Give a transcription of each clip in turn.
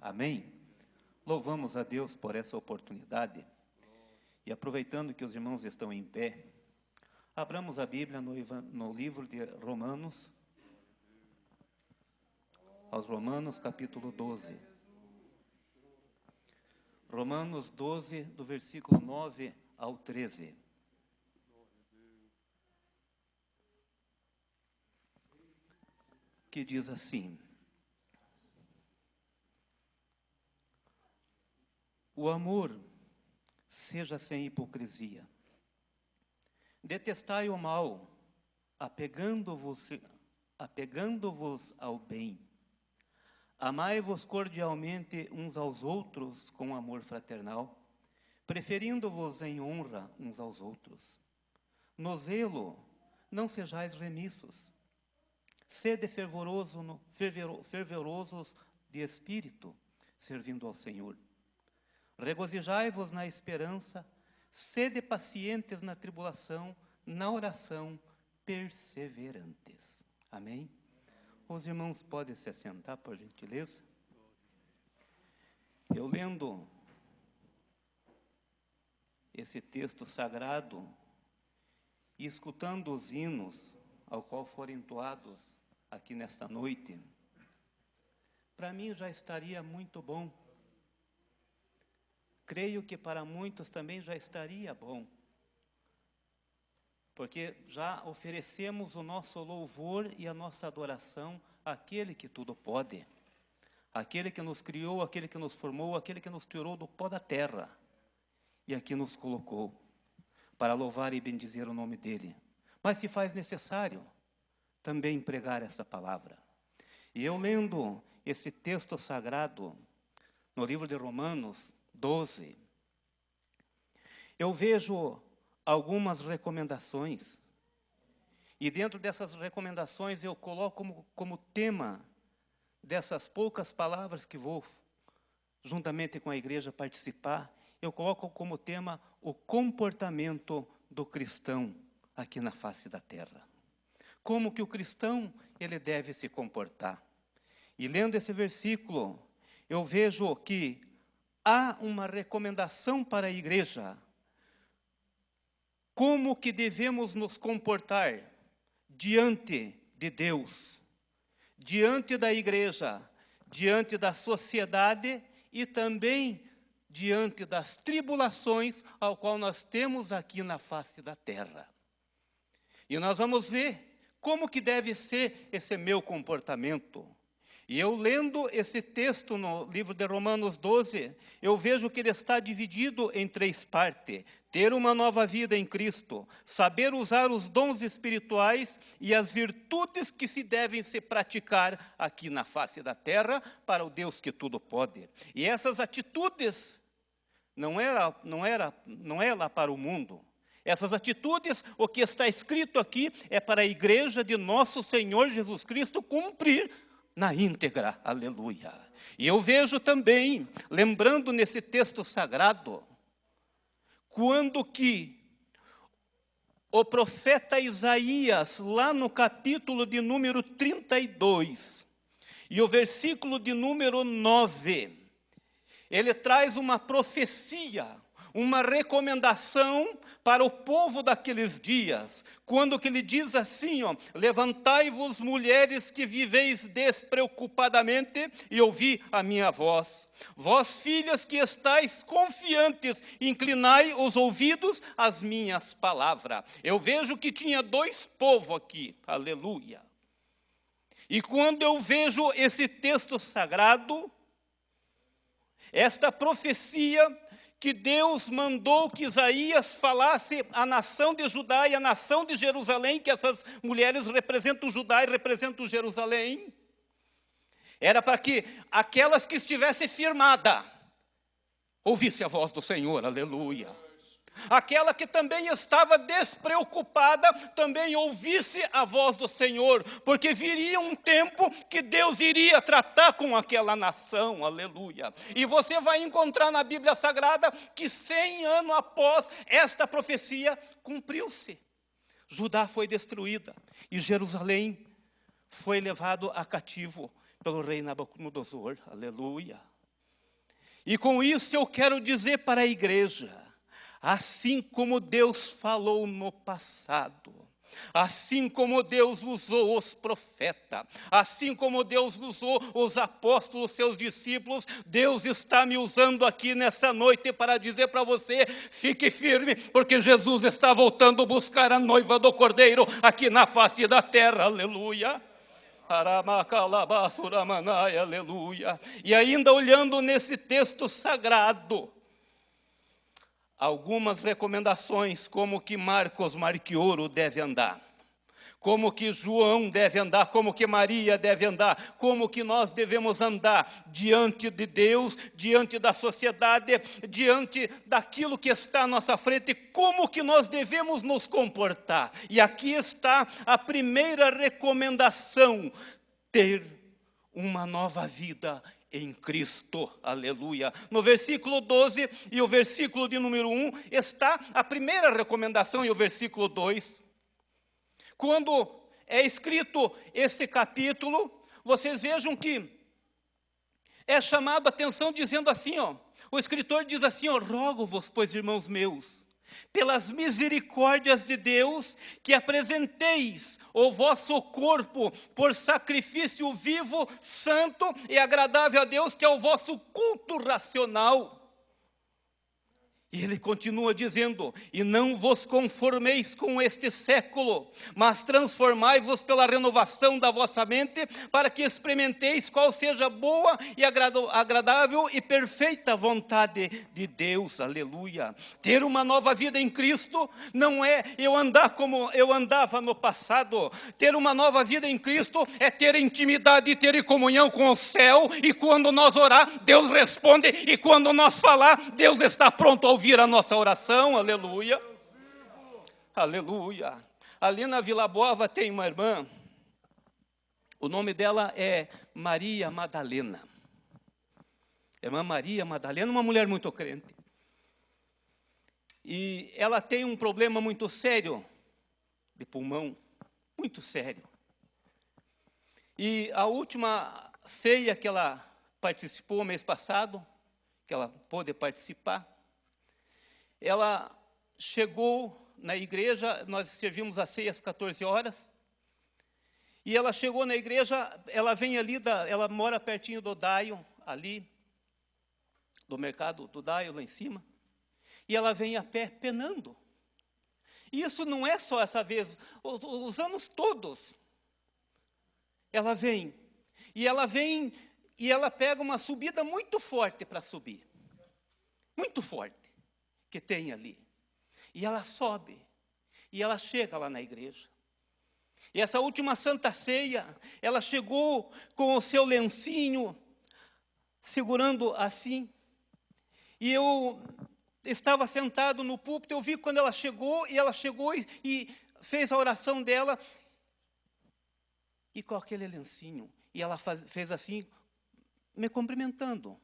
Amém? Louvamos a Deus por essa oportunidade. E aproveitando que os irmãos estão em pé, abramos a Bíblia no livro de Romanos, aos Romanos capítulo 12. Romanos 12, do versículo 9 ao 13. Que diz assim: o amor seja sem hipocrisia. Detestai o mal, apegando-vos ao bem. Amai-vos cordialmente uns aos outros com amor fraternal, preferindo-vos em honra uns aos outros. No zelo, não sejais remissos. Sede fervorosos de espírito, servindo ao Senhor. Regozijai-vos na esperança, sede pacientes na tribulação, na oração, perseverantes. Amém? Os irmãos podem se assentar, por gentileza. Eu lendo esse texto sagrado e escutando os hinos ao qual foram entoados aqui nesta noite, para mim já estaria muito bom. Creio que para muitos também já estaria bom, porque já oferecemos o nosso louvor e a nossa adoração àquele que tudo pode, aquele que nos criou, aquele que nos formou, aquele que nos tirou do pó da terra e aqui nos colocou para louvar e bendizer o nome dele. Mas se faz necessário também pregar essa palavra. E eu lendo esse texto sagrado no livro de Romanos 12, eu vejo algumas recomendações, e dentro dessas recomendações eu coloco como tema dessas poucas palavras que vou, juntamente com a igreja, participar, eu coloco como tema o comportamento do cristão aqui na face da terra. Como que o cristão, ele deve se comportar. E lendo esse versículo, eu vejo que há uma recomendação para a igreja, como que devemos nos comportar diante de Deus, diante da igreja, diante da sociedade e também diante das tribulações ao qual nós temos aqui na face da terra. E nós vamos ver como que deve ser esse meu comportamento. E eu lendo esse texto no livro de Romanos 12, eu vejo que ele está dividido em 3 partes. Ter uma nova vida em Cristo, saber usar os dons espirituais e as virtudes que se devem se praticar aqui na face da terra para o Deus que tudo pode. E essas atitudes não é lá para o mundo. Essas atitudes, o que está escrito aqui, é para a igreja de nosso Senhor Jesus Cristo cumprir na íntegra, aleluia. E eu vejo também, lembrando nesse texto sagrado, quando que o profeta Isaías, lá no capítulo de número 32, e o versículo de número 9, ele traz uma profecia, uma recomendação para o povo daqueles dias, quando que ele diz assim, ó: levantai-vos, mulheres que viveis despreocupadamente, e ouvi a minha voz. Vós, filhas que estáis confiantes, inclinai os ouvidos às minhas palavras. Eu vejo que tinha 2 povos aqui, aleluia. E quando eu vejo esse texto sagrado, esta profecia que Deus mandou que Isaías falasse à nação de Judá e à nação de Jerusalém, que essas mulheres representam Judá e representam Jerusalém, era para que aquelas que estivessem firmadas ouvissem a voz do Senhor, aleluia. Aquela que também estava despreocupada também ouvisse a voz do Senhor, porque viria um tempo que Deus iria tratar com aquela nação, aleluia. E você vai encontrar na Bíblia Sagrada que 100 anos após esta profecia cumpriu-se. Judá foi destruída e Jerusalém foi levado a cativo pelo rei Nabucodonosor, aleluia. E com isso eu quero dizer para a igreja, assim como Deus falou no passado, assim como Deus usou os profetas, assim como Deus usou os apóstolos, seus discípulos, Deus está me usando aqui nessa noite para dizer para você, fique firme, porque Jesus está voltando buscar a noiva do Cordeiro aqui na face da terra, aleluia. Aleluia. E ainda olhando nesse texto sagrado, algumas recomendações, como que Marcos Marquioro deve andar, como que João deve andar, como que Maria deve andar, como que nós devemos andar diante de Deus, diante da sociedade, diante daquilo que está à nossa frente, como que nós devemos nos comportar. E aqui está a primeira recomendação: ter uma nova vida em Cristo, aleluia. No versículo 12 e o versículo de número 1, está a primeira recomendação e o versículo 2. Quando é escrito esse capítulo, vocês vejam que é chamado a atenção dizendo assim, ó, o escritor diz assim, ó, rogo-vos, pois, irmãos meus, pelas misericórdias de Deus, que apresenteis o vosso corpo por sacrifício vivo, santo e agradável a Deus, que é o vosso culto racional. E ele continua dizendo, e não vos conformeis com este século, mas transformai-vos pela renovação da vossa mente, para que experimenteis qual seja a boa e agradável e perfeita vontade de Deus, aleluia. Ter uma nova vida em Cristo não é eu andar como eu andava no passado. Ter uma nova vida em Cristo é ter intimidade e ter comunhão com o céu, e quando nós orar, Deus responde, e quando nós falar, Deus está pronto a ouvir a nossa oração, aleluia, aleluia. Ali na Vila Boava tem uma irmã, o nome dela é Maria Madalena, irmã Maria Madalena, uma mulher muito crente, e ela tem um problema muito sério de pulmão, muito sério, e a última ceia que ela participou mês passado, que ela pôde participar, ela chegou na igreja, nós servimos a ceia às 14 horas, e ela chegou na igreja, ela vem ali, ela mora pertinho do Daio, ali, do mercado do Daio, lá em cima, e ela vem a pé penando. E isso não é só essa vez, os anos todos. Ela vem, e ela pega uma subida muito forte para subir, muito forte, que tem ali, e ela sobe, e ela chega lá na igreja, e essa última Santa Ceia, ela chegou com o seu lencinho, segurando assim, e eu estava sentado no púlpito, eu vi quando ela chegou e fez a oração dela, e com aquele lencinho, e ela fez assim, me cumprimentando,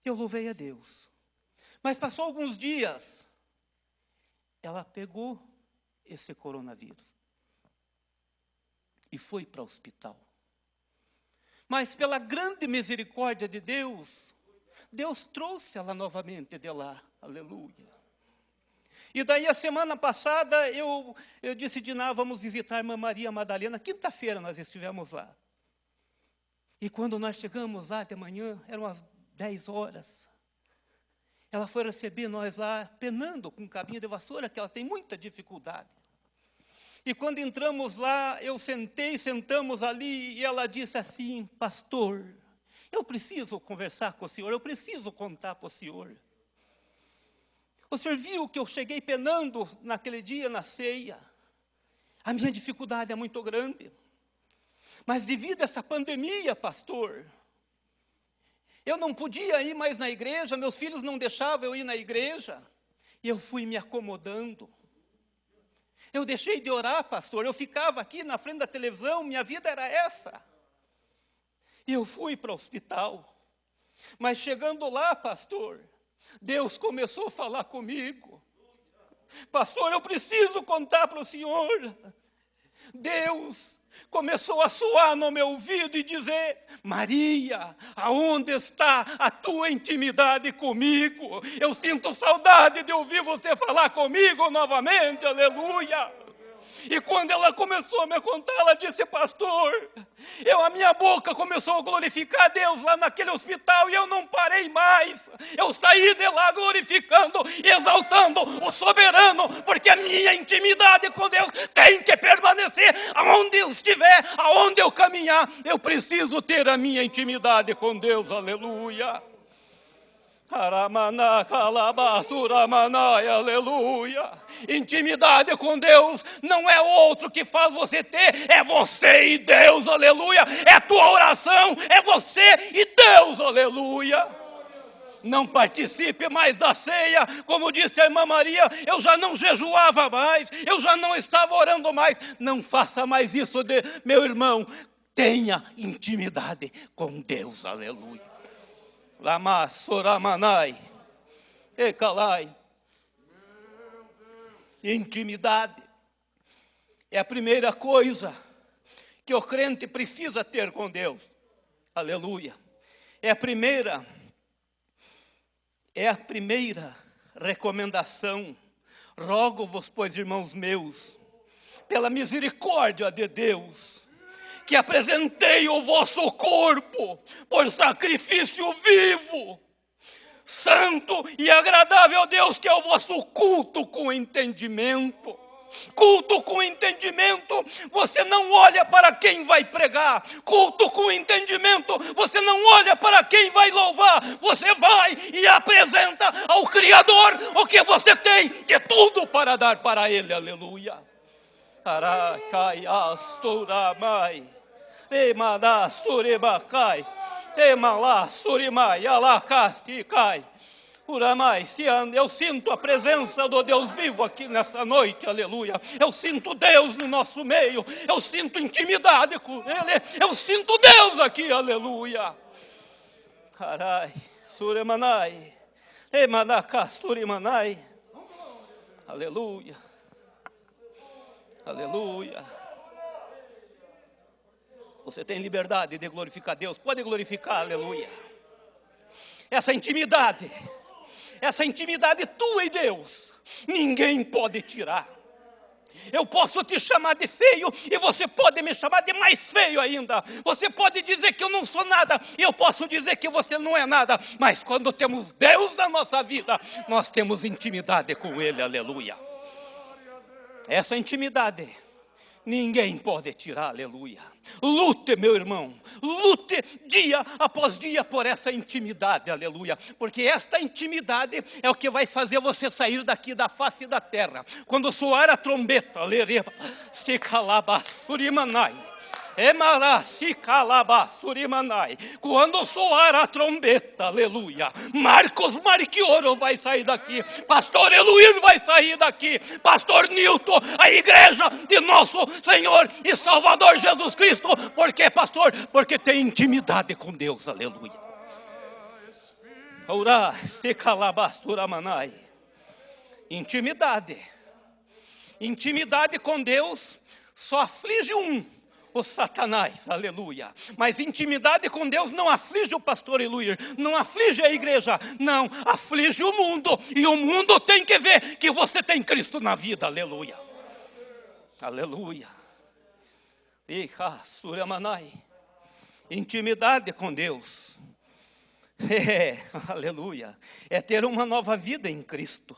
eu louvei a Deus. Mas passou alguns dias, ela pegou esse coronavírus e foi para o hospital. Mas pela grande misericórdia de Deus, Deus trouxe ela novamente de lá, aleluia. E daí a semana passada eu disse, Diná, vamos visitar a irmã Maria Madalena, quinta-feira nós estivemos lá. E quando nós chegamos lá de manhã, eram as 10 horas, ela foi receber nós lá, penando com um cabinho de vassoura, que ela tem muita dificuldade. E quando entramos lá, sentamos ali, e ela disse assim, pastor, eu preciso conversar com o senhor, eu preciso contar para o senhor. O senhor viu que eu cheguei penando naquele dia na ceia? A minha dificuldade é muito grande. Mas devido a essa pandemia, pastor, eu não podia ir mais na igreja, meus filhos não deixavam eu ir na igreja, e eu fui me acomodando. Eu deixei de orar, pastor, eu ficava aqui na frente da televisão, minha vida era essa. E eu fui para o hospital, mas chegando lá, pastor, Deus começou a falar comigo. Pastor, eu preciso contar para o senhor, Deus começou a soar no meu ouvido e dizer: Maria, aonde está a tua intimidade comigo? Eu sinto saudade de ouvir você falar comigo novamente, aleluia. E quando ela começou a me contar, ela disse: pastor, a minha boca começou a glorificar a Deus lá naquele hospital e eu não parei mais. Eu saí de lá glorificando, exaltando o soberano, porque a minha intimidade com Deus tem que permanecer. Aonde eu estiver, aonde eu caminhar, eu preciso ter a minha intimidade com Deus, aleluia. Aleluia. Intimidade com Deus não é outro que faz você ter, é você e Deus, aleluia. É tua oração, é você e Deus, aleluia. Não participe mais da ceia, como disse a irmã Maria, eu já não jejuava mais, eu já não estava orando mais. Não faça mais isso, meu irmão. Tenha intimidade com Deus, aleluia. Lama soramanai, ecalai. Intimidade é a primeira coisa que o crente precisa ter com Deus. Aleluia. É a primeira recomendação. Rogo-vos, pois, irmãos meus, pela misericórdia de Deus, que apresentei o vosso corpo por sacrifício vivo, santo e agradável a Deus, que é o vosso culto com entendimento. Culto com entendimento, você não olha para quem vai pregar. Culto com entendimento, você não olha para quem vai louvar. Você vai e apresenta ao Criador o que você tem, que é tudo para dar para Ele, aleluia. Arakai asturamai. Emana suribacai, emala surimai, alacastikai, uramai, eu sinto a presença do Deus vivo aqui nessa noite, aleluia. Eu sinto Deus no nosso meio, eu sinto intimidade com Ele, eu sinto Deus aqui, aleluia. Arai, suremanai, emanaka surimanai, aleluia, aleluia. Você tem liberdade de glorificar Deus, pode glorificar, aleluia. Essa intimidade tua e Deus, ninguém pode tirar. Eu posso te chamar de feio e você pode me chamar de mais feio ainda. Você pode dizer que eu não sou nada e eu posso dizer que você não é nada. Mas quando temos Deus na nossa vida, nós temos intimidade com Ele, aleluia. Essa intimidade ninguém pode tirar, aleluia. Lute, meu irmão, lute dia após dia por essa intimidade, aleluia. Porque esta intimidade é o que vai fazer você sair daqui da face da terra. Quando soar a trombeta, lereba, se calabasurimanai. Quando soar a trombeta, aleluia, Marcos Marquioro vai sair daqui, pastor Eluir vai sair daqui, pastor Nilton, a igreja de nosso Senhor e Salvador Jesus Cristo. Por quê, pastor? Porque tem intimidade com Deus, aleluia. Intimidade com Deus só aflige o Satanás, aleluia. Mas intimidade com Deus não aflige o pastor Eluir, não aflige a igreja, não, aflige o mundo. E o mundo tem que ver que você tem Cristo na vida, aleluia. Aleluia. Intimidade com Deus, aleluia, é ter uma nova vida em Cristo.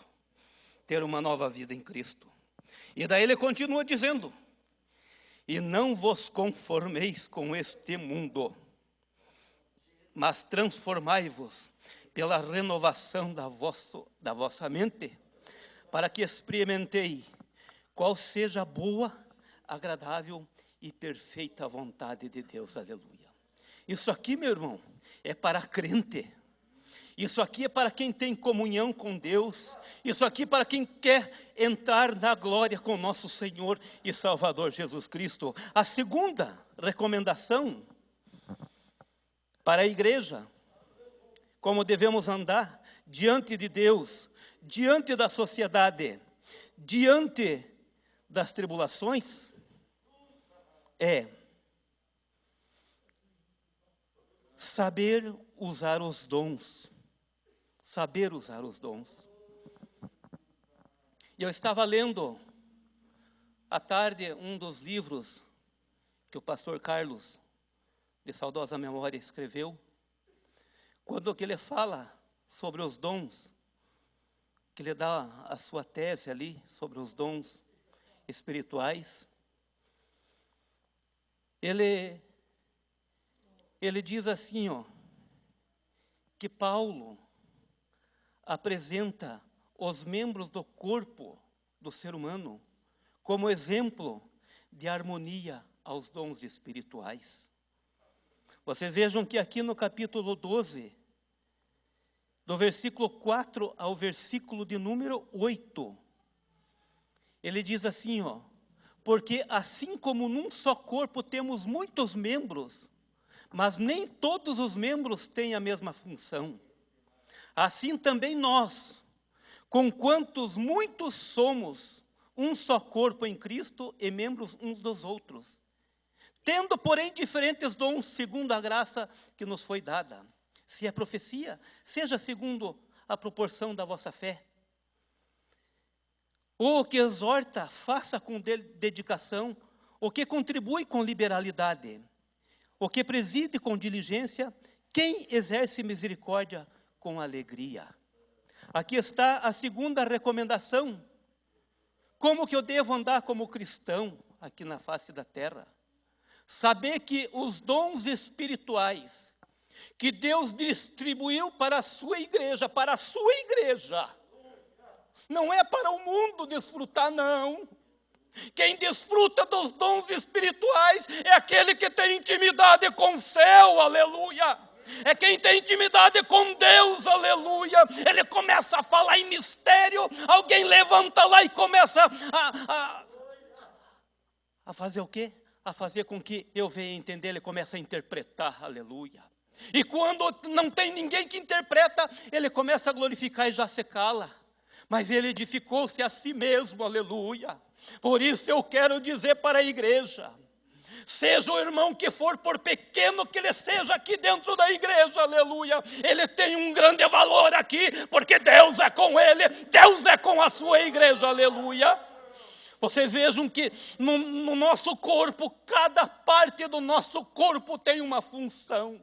Ter uma nova vida em Cristo. E daí ele continua dizendo: e não vos conformeis com este mundo, mas transformai-vos pela renovação da vossa mente, para que experimentei qual seja a boa, agradável e perfeita vontade de Deus, aleluia. Isso aqui, meu irmão, é para crente. Isso aqui é para quem tem comunhão com Deus. Isso aqui é para quem quer entrar na glória com nosso Senhor e Salvador Jesus Cristo. A segunda recomendação para a igreja, como devemos andar diante de Deus, diante da sociedade, diante das tribulações, é saber usar os dons. Saber usar os dons. E eu estava lendo à tarde um dos livros que o pastor Carlos, de saudosa memória, escreveu, quando que ele fala sobre os dons, que ele dá a sua tese ali sobre os dons espirituais. Ele diz assim, que Paulo apresenta os membros do corpo do ser humano como exemplo de harmonia aos dons espirituais. Vocês vejam que aqui no capítulo 12, do versículo 4 ao versículo de número 8, ele diz assim, porque assim como num só corpo temos muitos membros, mas nem todos os membros têm a mesma função. Assim também nós, conquantos muitos somos, um só corpo em Cristo e membros uns dos outros, tendo, porém, diferentes dons segundo a graça que nos foi dada. Se é profecia, seja segundo a proporção da vossa fé. O que exorta, faça com dedicação. O que contribui com liberalidade. O que preside com diligência. Quem exerce misericórdia com alegria. Aqui está a segunda recomendação. Como que eu devo andar como cristão aqui na face da terra? Saber que os dons espirituais que Deus distribuiu para a sua igreja, não é para o mundo desfrutar, não. Quem desfruta dos dons espirituais é aquele que tem intimidade com o céu, aleluia. É quem tem intimidade com Deus, aleluia. Ele começa a falar em mistério, alguém levanta lá e começa a fazer o quê? A fazer com que eu venha entender, ele começa a interpretar, aleluia. E quando não tem ninguém que interpreta, ele começa a glorificar e já se cala. Mas ele edificou-se a si mesmo, aleluia. Por isso eu quero dizer para a igreja, seja o irmão que for, por pequeno que ele seja aqui dentro da igreja, aleluia, ele tem um grande valor aqui, porque Deus é com ele, Deus é com a sua igreja, aleluia. Vocês vejam que no nosso corpo, cada parte do nosso corpo tem uma função.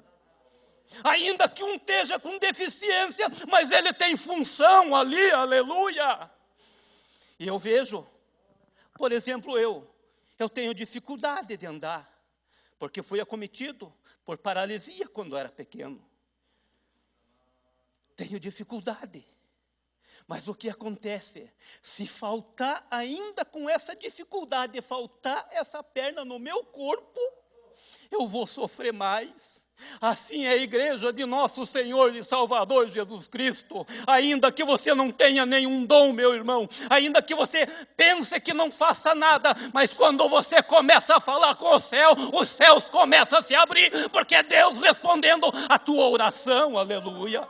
Ainda que um esteja com deficiência, mas ele tem função ali, aleluia. E eu vejo, por exemplo, eu tenho dificuldade de andar, porque fui acometido por paralisia quando era pequeno. Tenho dificuldade. Mas o que acontece? Se faltar ainda com essa dificuldade, faltar essa perna no meu corpo, eu vou sofrer mais. Assim é a igreja de nosso Senhor e Salvador Jesus Cristo. Ainda que você não tenha nenhum dom, meu irmão, ainda que você pense que não faça nada, mas quando você começa a falar com o céu, os céus começam a se abrir, porque é Deus respondendo a tua oração, aleluia.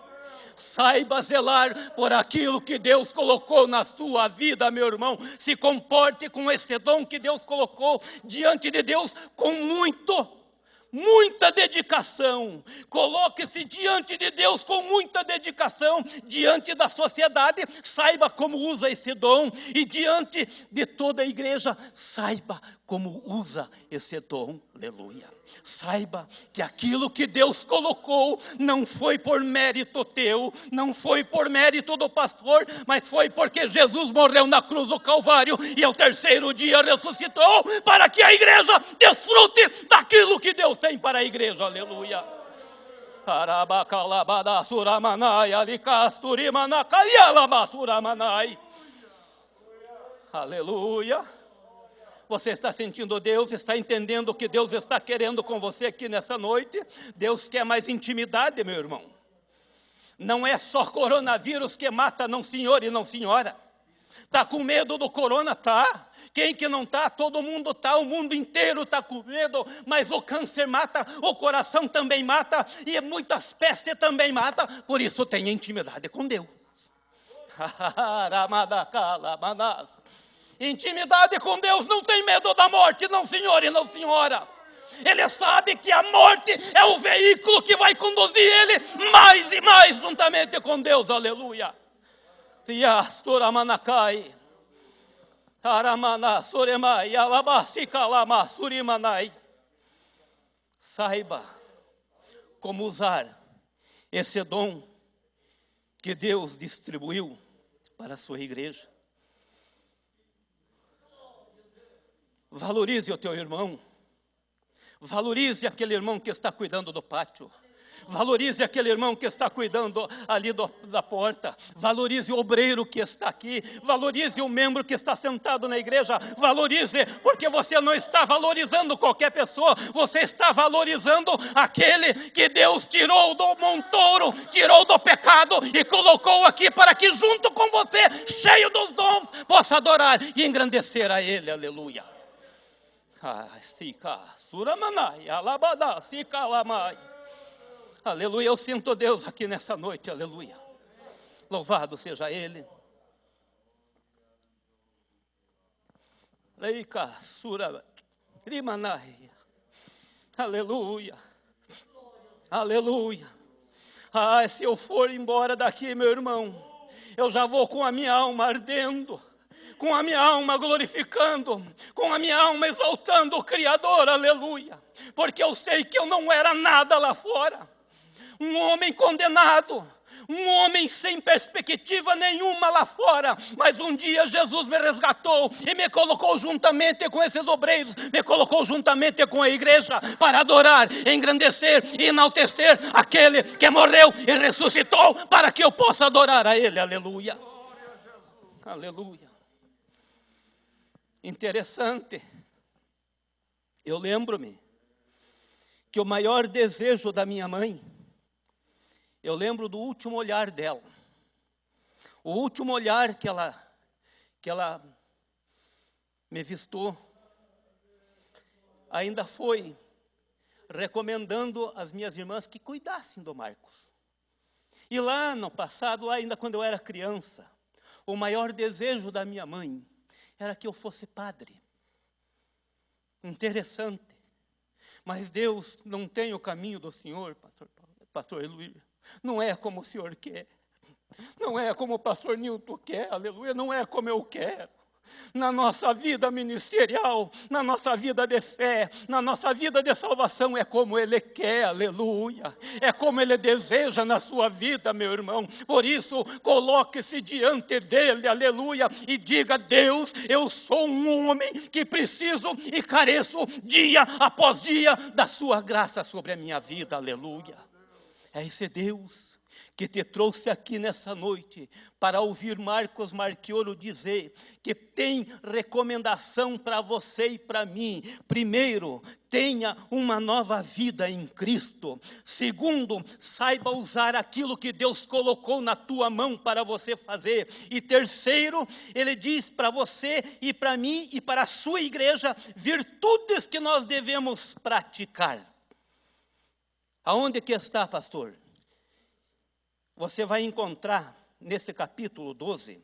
Saiba zelar por aquilo que Deus colocou na sua vida, meu irmão. Se comporte com esse dom que Deus colocou diante de Deus com muita dedicação. Coloque-se diante de Deus com muita dedicação, diante da sociedade, saiba como usa esse dom, e diante de toda a igreja, saiba como usa esse dom, aleluia. Saiba que aquilo que Deus colocou não foi por mérito teu, não foi por mérito do pastor, mas foi porque Jesus morreu na cruz do Calvário e ao terceiro dia ressuscitou, para que a igreja desfrute daquilo que Deus tem para a igreja, aleluia. Aleluia. Você está sentindo Deus, está entendendo o que Deus está querendo com você aqui nessa noite? Deus quer mais intimidade, meu irmão. Não é só coronavírus que mata, não senhor e não senhora. Está com medo do corona? Tá. Quem que não está? Todo mundo está, o mundo inteiro está com medo, mas o câncer mata, o coração também mata, e muitas pestes também mata, por isso tenha intimidade com Deus. Intimidade com Deus, não tem medo da morte, não senhor e não senhora. Ele sabe que a morte é o veículo que vai conduzir ele mais e mais juntamente com Deus, aleluia. Tiasturamaнаkai, Taramana, Suremai, Alabasikalama, Surimanai. Saiba como usar esse dom que Deus distribuiu para a sua igreja. Valorize o teu irmão. Valorize aquele irmão que está cuidando do pátio. Valorize aquele irmão que está cuidando ali da porta. Valorize o obreiro que está aqui. Valorize o membro que está sentado na igreja. Valorize, porque você não está valorizando qualquer pessoa. Você está valorizando aquele que Deus tirou do montouro, tirou do pecado e colocou aqui para que junto com você, cheio dos dons, possa adorar e engrandecer a Ele, aleluia. Aleluia, eu sinto Deus aqui nessa noite, aleluia. Louvado seja Ele. Aleluia. Aleluia. Se eu for embora daqui, meu irmão, eu já vou com a minha alma ardendo, com a minha alma glorificando, com a minha alma exaltando o Criador, aleluia. Porque eu sei que eu não era nada lá fora. Um homem condenado, um homem sem perspectiva nenhuma lá fora, mas um dia Jesus me resgatou e me colocou juntamente com esses obreiros, me colocou juntamente com a igreja para adorar, engrandecer e enaltecer aquele que morreu e ressuscitou para que eu possa adorar a Ele, aleluia. Aleluia. Interessante, eu lembro-me que o maior desejo da minha mãe, eu lembro do último olhar dela. O último olhar que ela me vistou, ainda foi recomendando às minhas irmãs que cuidassem do Marcos. E lá no passado, ainda quando eu era criança, o maior desejo da minha mãe era que eu fosse padre. Interessante. Mas Deus não tem o caminho do Senhor, pastor Eluir. Não é como o Senhor quer. Não é como o pastor Nilton quer, aleluia. Não é como eu quero. Na nossa vida ministerial, na nossa vida de fé, na nossa vida de salvação, é como Ele quer, aleluia. É como Ele deseja na sua vida, meu irmão. Por isso, coloque-se diante dEle, aleluia, e diga: Deus, eu sou um homem que preciso e careço dia após dia da sua graça sobre a minha vida, aleluia. É esse Deus que te trouxe aqui nessa noite para ouvir Marcos Marchioro dizer que tem recomendação para você e para mim. Primeiro, tenha uma nova vida em Cristo. Segundo, saiba usar aquilo que Deus colocou na tua mão para você fazer. E terceiro, ele diz para você e para mim e para a sua igreja virtudes que nós devemos praticar. Aonde que está, pastor? Você vai encontrar nesse capítulo 12,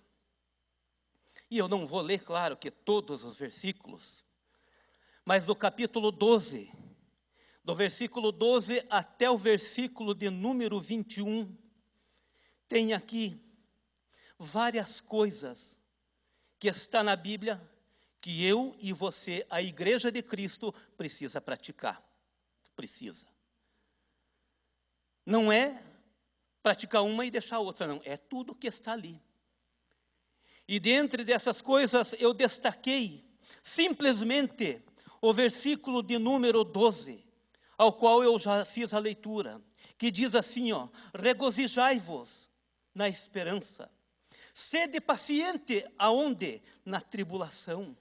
e eu não vou ler, claro, que todos os versículos, mas do capítulo 12, do versículo 12 até o versículo de número 21, tem aqui várias coisas que está na Bíblia que eu e você, a igreja de Cristo, precisa praticar. Precisa. Não é praticar uma e deixar outra, não. É tudo que está ali. E dentre dessas coisas eu destaquei simplesmente o versículo de número 12, ao qual eu já fiz a leitura, que diz assim, regozijai-vos na esperança, sede paciente aonde? Na tribulação,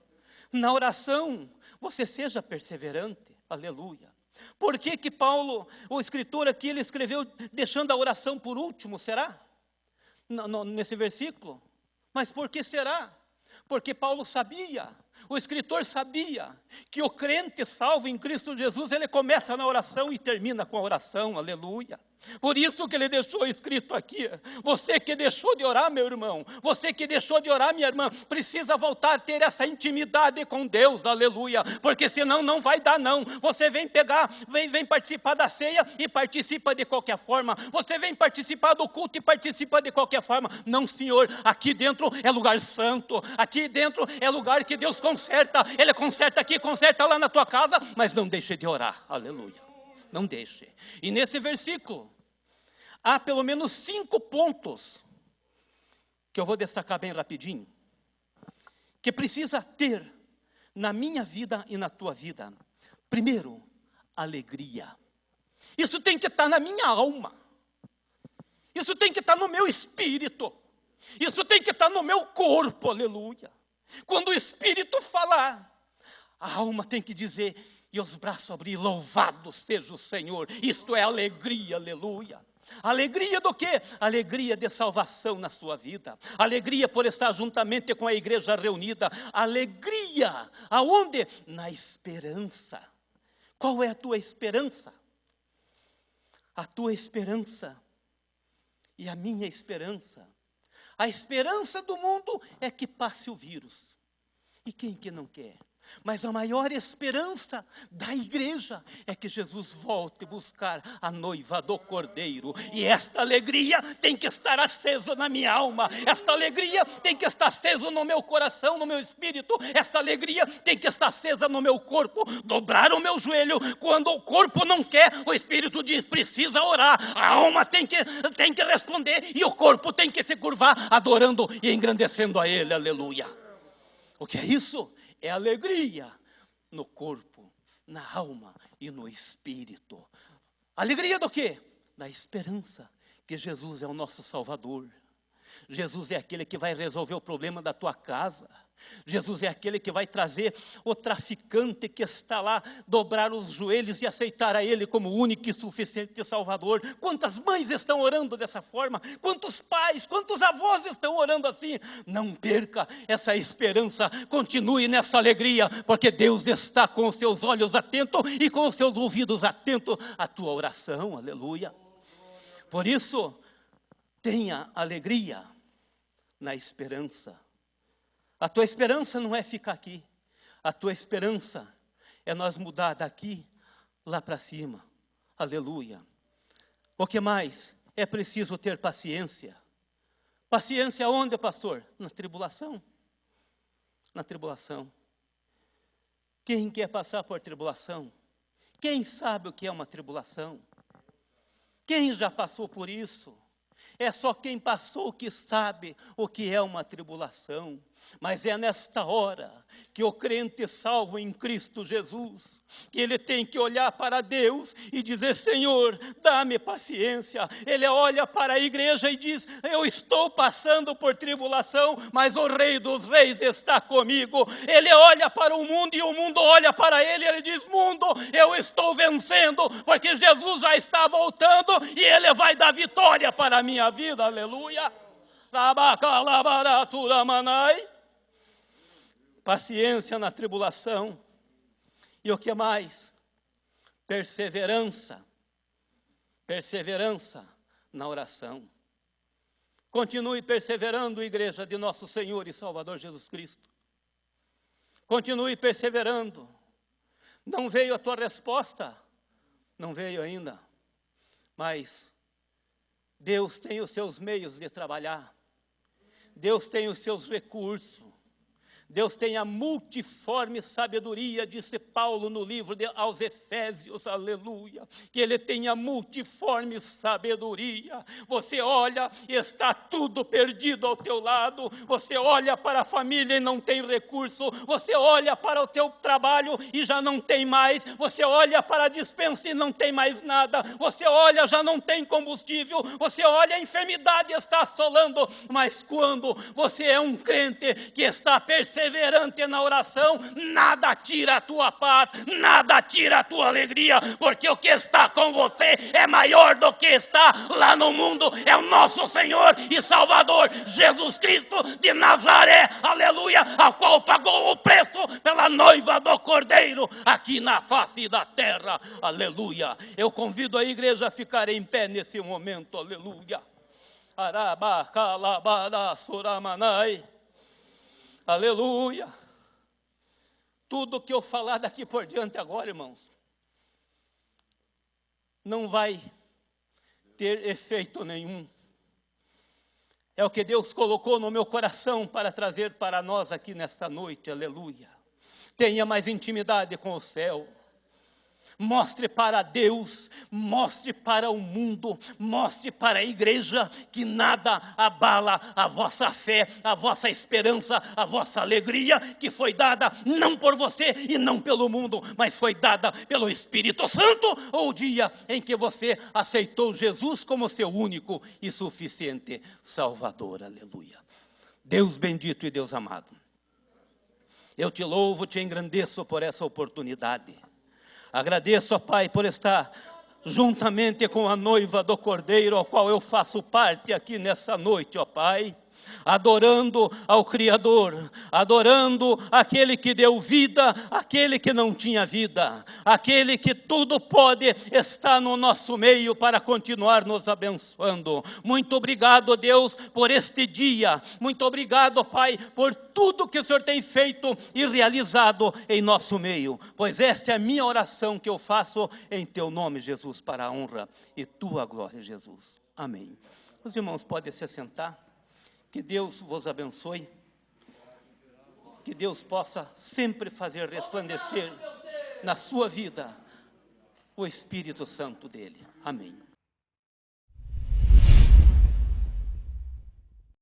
na oração, você seja perseverante, aleluia. Por que que Paulo, o escritor aqui, ele escreveu deixando a oração por último, será? Nesse versículo? Mas por que será? Porque Paulo sabia, o escritor sabia, que o crente salvo em Cristo Jesus, ele começa na oração e termina com a oração, aleluia. Por isso que ele deixou escrito aqui. Você que deixou de orar, meu irmão, você que deixou de orar, minha irmã, precisa voltar a ter essa intimidade com Deus, aleluia, porque senão não vai dar não. Você vem vem participar da ceia e participa de qualquer forma. Você vem participar do culto e participa de qualquer forma. Não, senhor, aqui dentro é lugar santo, aqui dentro é lugar que Deus conserta. Ele conserta aqui, conserta lá na tua casa, mas não deixe de orar, aleluia. Não deixe. E nesse versículo, há pelo menos 5 pontos, que eu vou destacar bem rapidinho, que precisa ter na minha vida e na tua vida. Primeiro, alegria. Isso tem que estar na minha alma. Isso tem que estar no meu espírito. Isso tem que estar no meu corpo, aleluia. Quando o espírito falar, a alma tem que dizer, e os braços abrir, louvado seja o Senhor. Isto é alegria, aleluia. Alegria do quê? Alegria de salvação na sua vida. Alegria por estar juntamente com a igreja reunida. Alegria, aonde? Na esperança. Qual é a tua esperança? A tua esperança e a minha esperança. A esperança do mundo é que passe o vírus. E quem que não quer? Mas a maior esperança da igreja é que Jesus volte buscar a noiva do Cordeiro. E esta alegria tem que estar acesa na minha alma. Esta alegria tem que estar acesa no meu coração, no meu espírito. Esta alegria tem que estar acesa no meu corpo. Dobrar o meu joelho. Quando o corpo não quer, o espírito diz, precisa orar. A alma tem que responder e o corpo tem que se curvar, adorando e engrandecendo a Ele. Aleluia. O que é isso? É alegria no corpo, na alma e no espírito. Alegria do quê? Da esperança que Jesus é o nosso Salvador. Jesus é aquele que vai resolver o problema da tua casa. Jesus é aquele que vai trazer o traficante que está lá, dobrar os joelhos e aceitar a Ele como único e suficiente Salvador. Quantas mães estão orando dessa forma? Quantos pais, quantos avós estão orando assim? Não perca essa esperança, continue nessa alegria, porque Deus está com os seus olhos atentos e com os seus ouvidos atentos à tua oração, aleluia. Por isso, tenha alegria na esperança. A tua esperança não é ficar aqui. A tua esperança é nós mudar daqui lá para cima. Aleluia. O que mais? É preciso ter paciência. Paciência onde, pastor? Na tribulação. Na tribulação. Quem quer passar por tribulação? Quem sabe o que é uma tribulação? Quem já passou por isso? É só quem passou que sabe o que é uma tribulação. Mas é nesta hora que o crente salvo em Cristo Jesus, que ele tem que olhar para Deus e dizer, Senhor, dá-me paciência. Ele olha para a igreja e diz, eu estou passando por tribulação, mas o Rei dos Reis está comigo. Ele olha para o mundo e o mundo olha para ele e ele diz, mundo, eu estou vencendo, porque Jesus já está voltando e ele vai dar vitória para a minha vida, aleluia. Paciência na tribulação. E o que mais? Perseverança. Perseverança na oração. Continue perseverando, igreja de nosso Senhor e Salvador Jesus Cristo. Continue perseverando. Não veio a tua resposta? Não veio ainda. Mas Deus tem os seus meios de trabalhar. Deus tem os seus recursos. Deus tem a multiforme sabedoria, disse Paulo no livro aos Efésios, aleluia, que Ele tem a multiforme sabedoria. Você olha e está tudo perdido ao teu lado, você olha para a família e não tem recurso, você olha para o teu trabalho e já não tem mais, você olha para a despensa e não tem mais nada, você olha, já não tem combustível, você olha, a enfermidade está assolando, mas quando você é um crente que está perseverando, perseverante na oração, nada tira a tua paz, nada tira a tua alegria, porque o que está com você é maior do que está lá no mundo, é o nosso Senhor e Salvador, Jesus Cristo de Nazaré, aleluia, ao qual pagou o preço pela noiva do Cordeiro, aqui na face da terra, aleluia. Eu convido a igreja a ficar em pé nesse momento, aleluia. Aleluia. Tudo que eu falar daqui por diante agora, irmãos, não vai ter efeito nenhum. É o que Deus colocou no meu coração para trazer para nós aqui nesta noite, aleluia. Tenha mais intimidade com o céu. Mostre para Deus, mostre para o mundo, mostre para a igreja que nada abala a vossa fé, a vossa esperança, a vossa alegria, que foi dada não por você e não pelo mundo, mas foi dada pelo Espírito Santo, o dia em que você aceitou Jesus como seu único e suficiente Salvador, aleluia. Deus bendito e Deus amado, eu te louvo, te engrandeço por essa oportunidade. Agradeço, ó Pai, por estar juntamente com a noiva do Cordeiro, ao qual eu faço parte aqui nessa noite, ó Pai, adorando ao Criador, adorando aquele que deu vida, aquele que não tinha vida, aquele que tudo pode estar no nosso meio para continuar nos abençoando. Muito obrigado, Deus, por este dia. Muito obrigado, Pai, por tudo que o Senhor tem feito e realizado em nosso meio, pois esta é a minha oração que eu faço em Teu nome, Jesus, para a honra e Tua glória, Jesus. Amém. Os irmãos podem se assentar. Que Deus vos abençoe, que Deus possa sempre fazer resplandecer na sua vida o Espírito Santo dele. Amém.